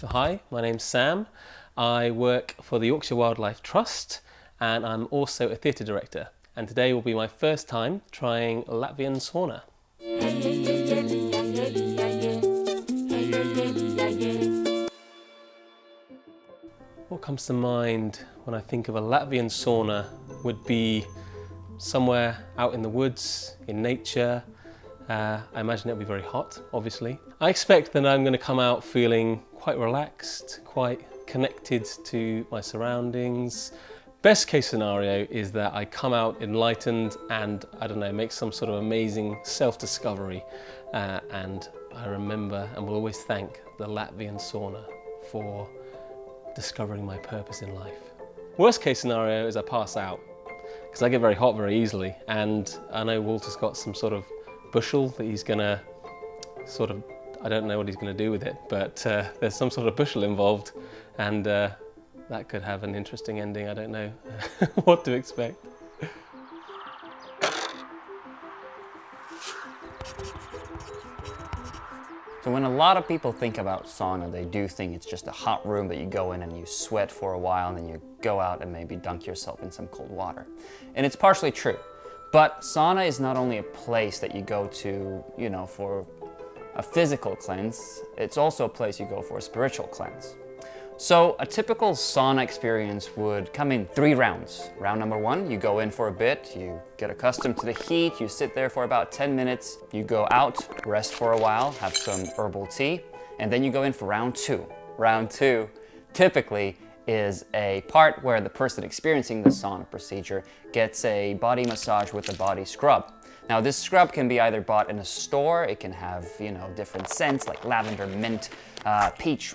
Hi, my name's Sam. I work for the Yorkshire Wildlife Trust and I'm also a theatre director. And today will be my first time trying Latvian sauna. What comes to mind when I think of a Latvian sauna would be somewhere out in the woods, in nature. I imagine it'll be very hot, obviously. I expect that I'm going to come out feeling quite relaxed, quite connected to my surroundings. Best case scenario is that I come out enlightened and, I don't know, make some sort of amazing self-discovery. And I remember and will always thank the Latvian sauna for discovering my purpose in life. Worst case scenario is I pass out, because I get very hot very easily, and I know Walter's got some sort of bushel that he's gonna I don't know what he's gonna do with it, but there's some sort of bushel involved, and that could have an interesting ending. I don't know what to expect. So when a lot of people think about sauna, they do think it's just a hot room that you go in and you sweat for a while and then you go out and maybe dunk yourself in some cold water. And it's partially true. But sauna is not only a place that you go to, for a physical cleanse, it's also a place you go for a spiritual cleanse. So a typical sauna experience would come in 3 rounds. Round number 1, you go in for a bit, you get accustomed to the heat, you sit there for about 10 minutes, you go out, rest for a while, have some herbal tea, and then you go in for round 2. Round 2 typically is a part where the person experiencing the sauna procedure gets a body massage with a body scrub. Now this scrub can be either bought in a store, it can have, different scents like lavender, mint, peach,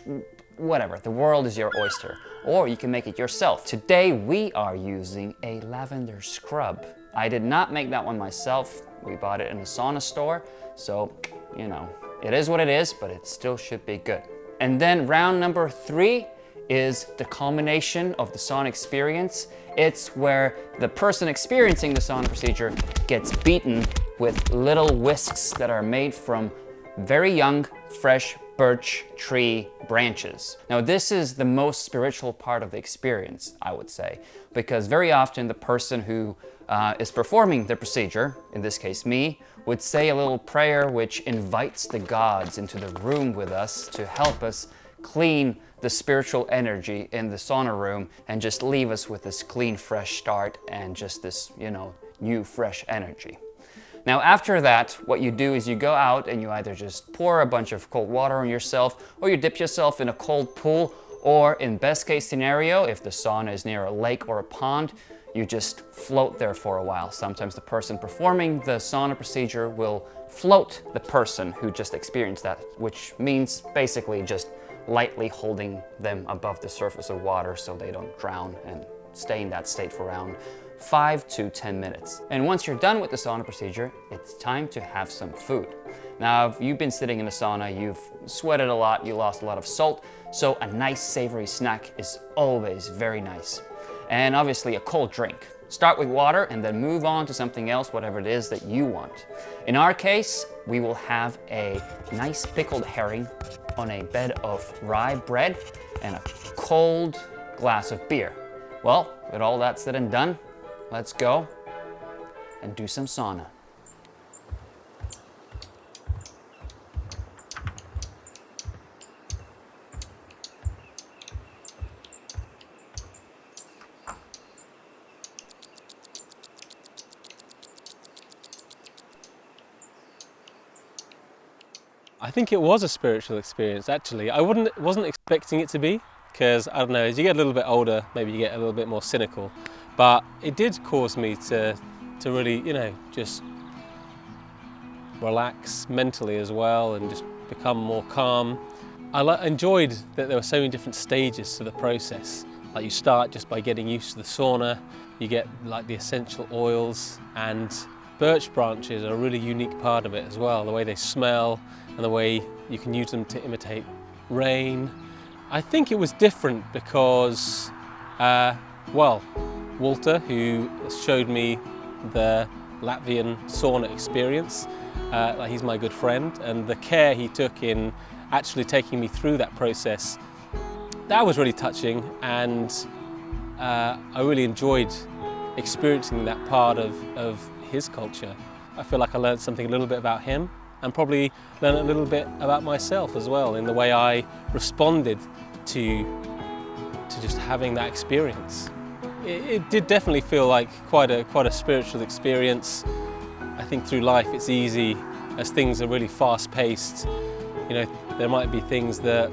whatever. The world is your oyster. Or you can make it yourself. Today we are using a lavender scrub. I did not make that one myself. We bought it in a sauna store, so, it is what it is, but it still should be good. And then round number 3 is the culmination of the sauna experience. It's where the person experiencing the sauna procedure gets beaten with little whisks that are made from very young, fresh birch tree branches. Now this is the most spiritual part of the experience, I would say, because very often the person who is performing the procedure, in this case me, would say a little prayer which invites the gods into the room with us to help us clean the spiritual energy in the sauna room and just leave us with this clean, fresh start and just this, new, fresh energy. Now after that, what you do is you go out and you either just pour a bunch of cold water on yourself, or you dip yourself in a cold pool, or in best case scenario, if the sauna is near a lake or a pond, you just float there for a while. Sometimes the person performing the sauna procedure will float the person who just experienced that, which means basically just lightly holding them above the surface of water so they don't drown, and stay in that state for around 5 to 10 minutes. And once you're done with the sauna procedure, it's time to have some food. Now, if you've been sitting in a sauna, you've sweated a lot, you lost a lot of salt, so a nice savory snack is always very nice. And obviously a cold drink. Start with water and then move on to something else, whatever it is that you want. In our case, we will have a nice pickled herring on a bed of rye bread and a cold glass of beer. Well, with all that said and done, let's go and do some sauna. I think it was a spiritual experience, actually. I wasn't expecting it to be, because, I don't know, as you get a little bit older, maybe you get a little bit more cynical. But it did cause me to really, just relax mentally as well and just become more calm. I enjoyed that there were so many different stages to the process. Like you start just by getting used to the sauna, you get like the essential oils, and birch branches are a really unique part of it as well, the way they smell and the way you can use them to imitate rain. I think it was different because, Walter, who showed me the Latvian sauna experience, he's my good friend, and the care he took in actually taking me through that process that was really touching, and I really enjoyed experiencing that part of his culture. I feel like I learned something a little bit about him, and probably learned a little bit about myself as well, in the way I responded to just having that experience. It did definitely feel like quite a spiritual experience. I think through life it's easy, as things are really fast-paced, you know, there might be things that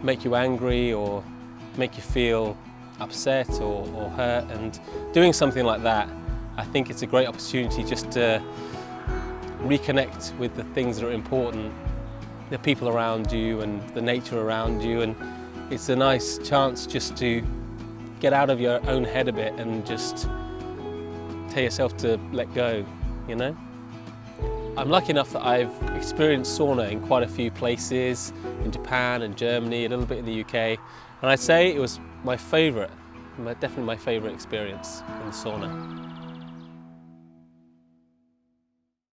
make you angry or make you feel upset or hurt, and doing something like that, I think it's a great opportunity just to reconnect with the things that are important, the people around you and the nature around you, and it's a nice chance just to get out of your own head a bit and just tell yourself to let go, you know? I'm lucky enough that I've experienced sauna in quite a few places, in Japan and Germany, a little bit in the UK, and I'd say it was my favourite, definitely my favourite experience in the sauna.